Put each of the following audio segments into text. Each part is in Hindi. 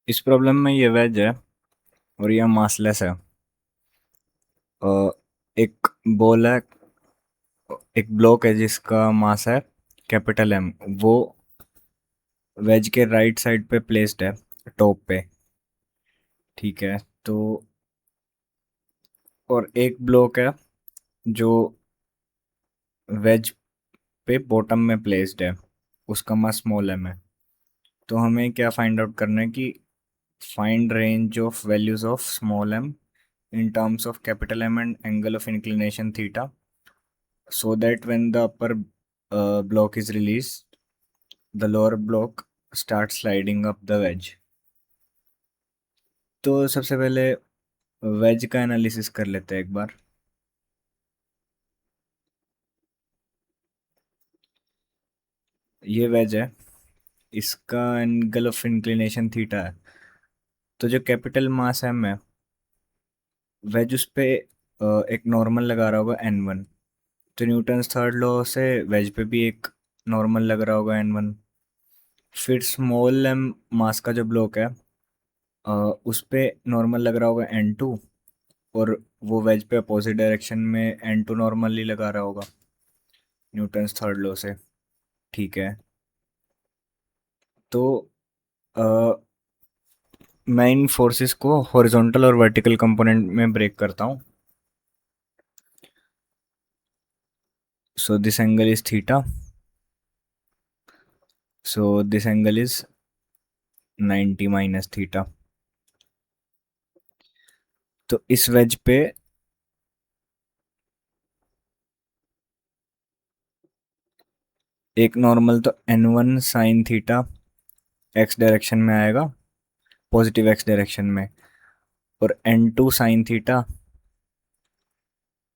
इस प्रॉब्लम में ये वेज है और ये मासलेस है। एक बॉल है, एक ब्लॉक है जिसका मास है कैपिटल एम। वो वेज के राइट साइड पे प्लेस्ड है, टॉप पे। ठीक है। तो और एक ब्लॉक है जो वेज पे बॉटम में प्लेस्ड है, उसका मास स्मॉल एम है। तो हमें क्या फाइंड आउट करना है कि find range of values of small m in terms of capital M and angle of inclination theta, so that when the upper block is released, the lower block starts sliding up the wedge. तो सबसे पहले वेज का एनालिसिस कर लेते हैं एक बार। ये वेज है, इसका एंगल ऑफ इंक्लिनेशन थीटा है। तो जो कैपिटल मास एम है, वेज उस पे एक नॉर्मल लगा रहा होगा n1। तो न्यूटन्स थर्ड लॉ से वेज पे भी एक नॉर्मल लग रहा होगा n1। फिर स्मॉल एम मास का जो ब्लॉक है, उस पे नॉर्मल लग रहा होगा n2। और वो वेज पे अपोजिट डायरेक्शन में n2 नॉर्मली लगा रहा होगा न्यूटन्स थर्ड लॉ से। ठीक है। तो मैं इन फोर्सेस को हॉरिजॉन्टल और वर्टिकल कंपोनेंट में ब्रेक करता हूँ। So this angle is theta, so this angle is 90 minus theta. तो इस वेज पे एक नॉर्मल तो n1 sine theta x direction में आएगा, पॉजिटिव एक्स डायरेक्शन में। और n2 sine theta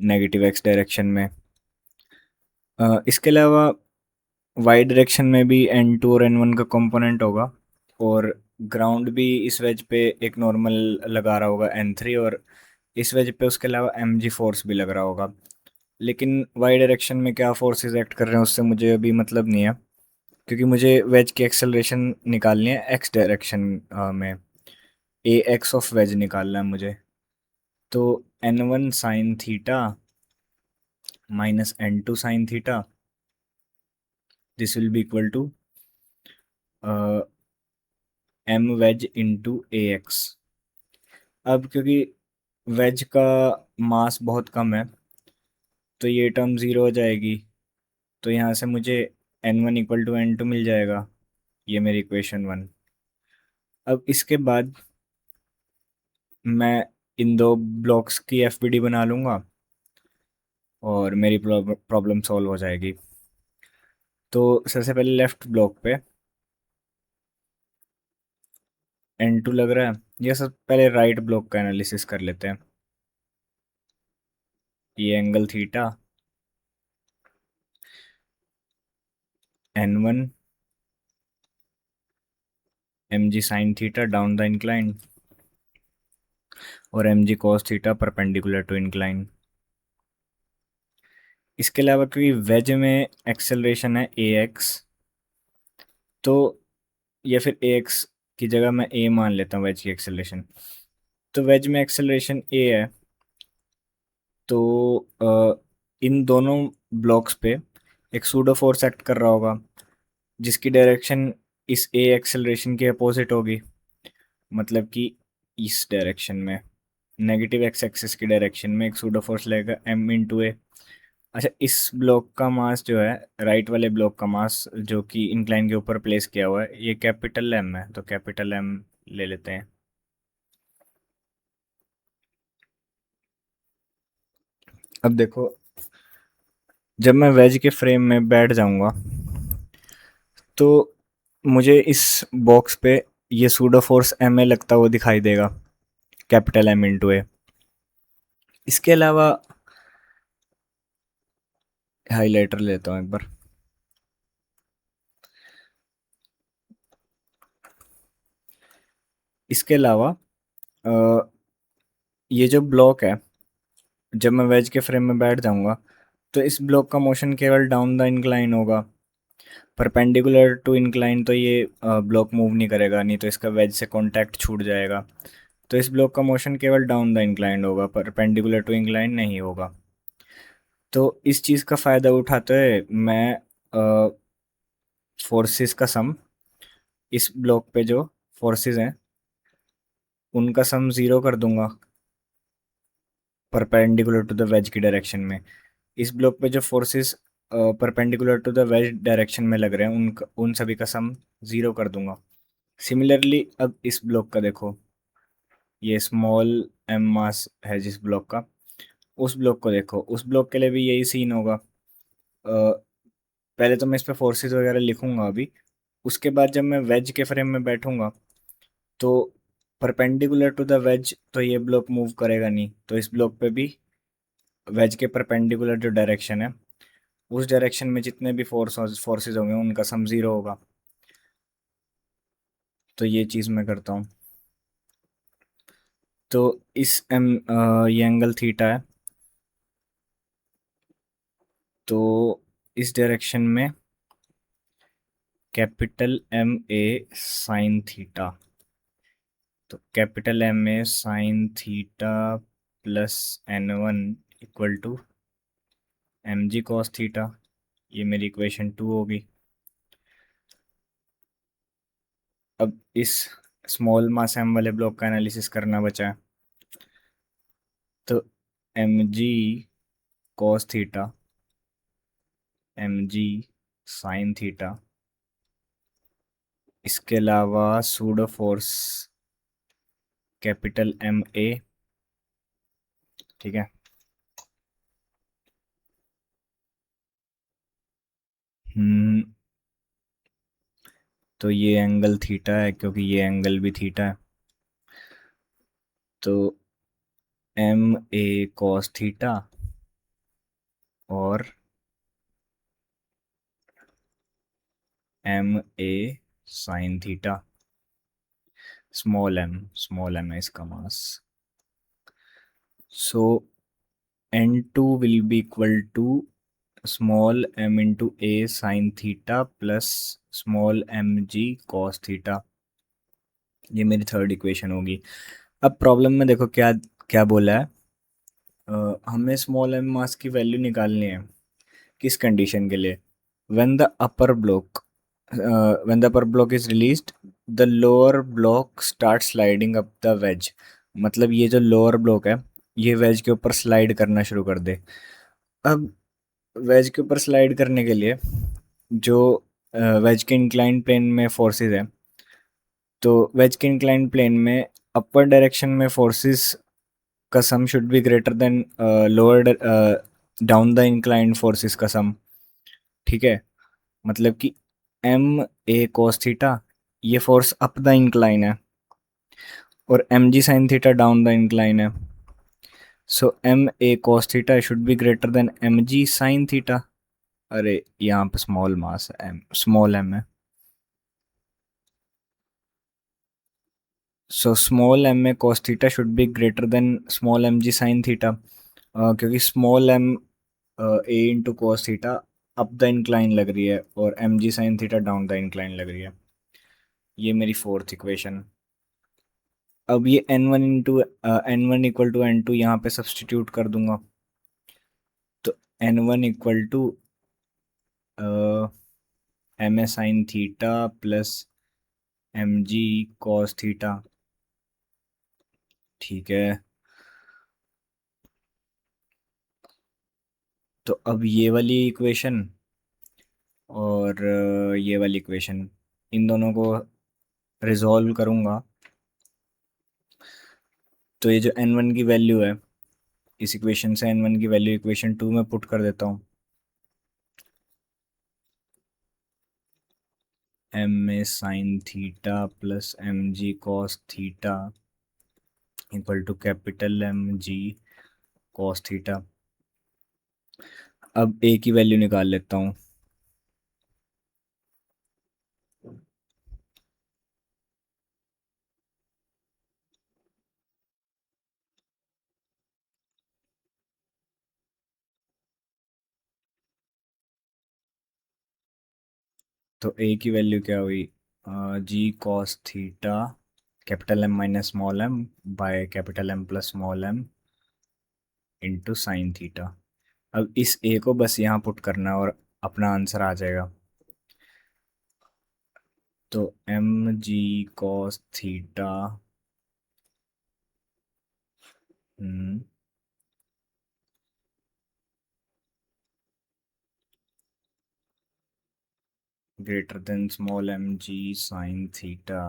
negative x direction में। इसके अलावा वाई डायरेक्शन में भी n2 और n1 का कंपोनेंट होगा। और ग्राउंड भी इस वेज पे एक नॉर्मल लगा रहा होगा n3। और इस वेज पे उसके अलावा mg फोर्स भी लग रहा होगा। लेकिन वाई डायरेक्शन में क्या फोर्सेस एक्ट कर रहे हैं उससे मुझे अभी मतलब नहीं है, क्योंकि मुझे वेज की एक्सेलरेशन निकालनी है एक्स डायरेक्शन में। ए एक्स ऑफ वेज निकालना है मुझे। तो n1 sine theta minus n2 sine theta, this will be equal to m wedge into a x. अब क्योंकि वेज का मास बहुत कम है, तो ये टर्म ज़ीरो हो जाएगी। तो यहाँ से मुझे n1 इक्वल टू n2 मिल जाएगा। ये मेरी इक्वेशन वन। अब इसके बाद मैं इन दो ब्लॉक्स की एफ बना लूँगा और मेरी प्रॉब्लम सॉल्व हो जाएगी। तो सबसे पहले लेफ्ट ब्लॉक पे n2 लग रहा है। ये सब पहले राइट ब्लॉक का एनालिसिस कर लेते हैं। ये angle theta n1 mg sine theta down the incline और mg cos theta perpendicular to incline. इसके अलावा क्योंकि वेज में एक्सेलरेशन है ए एक्स, तो या फिर ए एक्स की जगह मैं ए मान लेता हूँ वेज की एक्सेलरेशन। तो वेज में एक्सेलरेशन ए है। तो इन दोनों ब्लॉक्स पे एक सूडो फोर्स एक्ट कर रहा होगा, जिसकी डायरेक्शन इस ए एक्सेलरेशन के अपोजिट होगी। मतलब कि इस डायरेक्शन में नेगेटिव एक्स एक्सिस की डायरेक्शन में एक सूडो फोर्स लगेगा एम इंटू ए। अच्छा, इस ब्लॉक का मास जो है, राइट वाले ब्लॉक का मास जो कि इंक्लाइन के ऊपर प्लेस किया हुआ है, ये कैपिटल एम है। तो कैपिटल एम ले लेते हैं। अब देखो, जब मैं वेज के फ्रेम में बैठ जाऊंगा तो मुझे इस बॉक्स पे ये सूडो फोर्स एम ए लगता हुआ दिखाई देगा, कैपिटल एम इंटू ए। इसके अलावा हाइलाइटर लेता हूँ एक बार। इसके अलावा अ, ये जो ब्लॉक है, जब मैं वेज के फ्रेम में बैठ जाऊंगा तो इस ब्लॉक का मोशन केवल डाउन द इंक्लाइन होगा। परपेंडिकुलर टू इंक्लाइन तो ये ब्लॉक मूव नहीं करेगा, नहीं तो इसका वेज से कांटेक्ट छूट जाएगा। तो इस ब्लॉक का मोशन केवल डाउन द इंक्लाइन होगा, परपेंडिकुलर टू इंक्लाइन नहीं होगा। तो इस चीज़ का फ़ायदा उठाते हुए मैं फोर्सेस का सम, इस ब्लॉक पे जो फोर्सेस हैं उनका सम ज़ीरो कर दूंगा परपेंडिकुलर टू द वेज की डायरेक्शन में। इस ब्लॉक पे जो forces perpendicular to the wedge direction में लग रहे हैं उन सभी का सम ज़ीरो कर दूंगा। सिमिलरली अब इस ब्लॉक का देखो, ये स्मॉल एम मास है जिस ब्लॉक का, उस ब्लॉक को देखो, उस ब्लॉक के लिए भी यही सीन होगा। पहले तो मैं इस पे फोर्सेस वगैरह लिखूंगा अभी, उसके बाद जब मैं वेज के फ्रेम में बैठूंगा तो परपेंडिकुलर टू द वेज तो ये ब्लॉक मूव करेगा नहीं, तो इस ब्लॉक पे भी वेज के परपेंडिकुलर जो डायरेक्शन है उस डायरेक्शन में जितने भी फोर्सेस होंगे उनका सम ज़ीरो होगा। तो ये चीज़ मैं करता हूँ। तो इस ये एंगल थीटा है, तो इस डायरेक्शन में कैपिटल एम ए साइन थीटा, तो capital M A sine theta plus N one equal to M ji cos theta, ये मेरी इक्वेशन टू होगी। अब इस स्मॉल मास एम वाले ब्लॉक का एनालिसिस करना बचा है। तो M G cos theta, M जी साइन थीटा, इसके अलावा pseudo force capital M A, ठीक है। हम्म, तो ये एंगल थीटा है क्योंकि ये एंगल भी थीटा है, तो एम ए कॉस थीटा और एम ए साइन थीटा, स्मॉल एम है इसका मास। So N two will be equal to small M into A sine theta plus small M G cos theta, ये मेरी थर्ड इक्वेशन होगी। अब प्रॉब्लम में देखो क्या क्या बोला है, हमें स्मॉल एम मास की वैल्यू निकालनी है किस कंडीशन के लिए, when the upper block when the upper block is released the lower block start sliding up the ways. मतलब ये जो लोअर ब्लॉक है ये वेज के ऊपर स्लाइड करना शुरू कर दे। अब वेज के ऊपर स्लाइड करने के लिए जो वेज के इंक्लाइन प्लेन में फोर्सेस है, तो वेज के इंक्लाइन प्लेन में अपर डायरेक्शन में फोर्सेस का sum should be greater than lower down the inclined forces का सम, ठीक है। मतलब कि एम ए कोस थीटा ये फोर्स अप द इंक्लाइन है और M ji sine theta down the incline है। So M A cos theta should be greater than M ji sine theta. अरे यहाँ पे स्मॉल मास है, एम स्मॉल एम है, so small M A cos theta should be greater than small M G sine theta, क्योंकि small M A into cos theta up the incline लग रही है और M ji sine theta down the incline लग रही है। ये मेरी फोर्थ इक्वेशन। अब ये N one into N one equal to N two यहाँ पे सब्सटीट्यूट कर दूंगा, तो N one equal to M A sine theta plus m ji cos theta, ठीक है। तो अब ये वाली इक्वेशन और ये वाली इक्वेशन, इन दोनों को रिजॉल्व करूंगा, तो ये जो एन वन की वैल्यू है इस इक्वेशन से एन वन की वैल्यू इक्वेशन टू में पुट कर देता हूँ। M A sine theta plus m ji cos theta equal to capital m ji cos theta. अब ए की वैल्यू निकाल लेता हूँ। तो ए की वैल्यू क्या हुई, G cos theta capital M minus small M by capital M plus small M into sine theta. अब इस ए को बस यहाँ पुट करना है और अपना आंसर आ जाएगा। तो M G cos theta greater than small M G sine theta.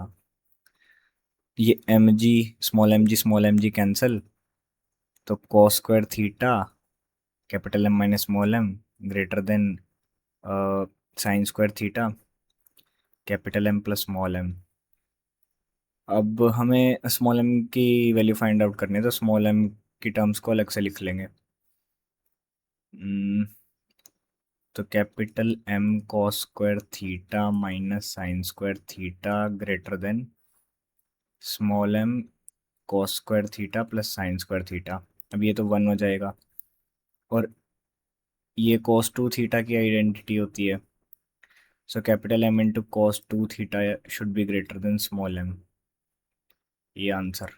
ये स्मॉल एम जी कैंसल, तो cos square theta capital M minus small m greater than sine square theta capital M plus small m. अब हमें स्मॉल एम की वैल्यू फाइंड आउट करनी है, तो स्मॉल एम की टर्म्स को अलग से लिख लेंगे। हम्म, तो capital m cos square theta minus sine square theta greater than small m cos square theta plus sine square theta. अब ये तो 1 हो जाएगा, और ये कॉस टू थीटा की आइडेंटिटी होती है, so capital m into cos two theta should be greater than small m. ये आंसर।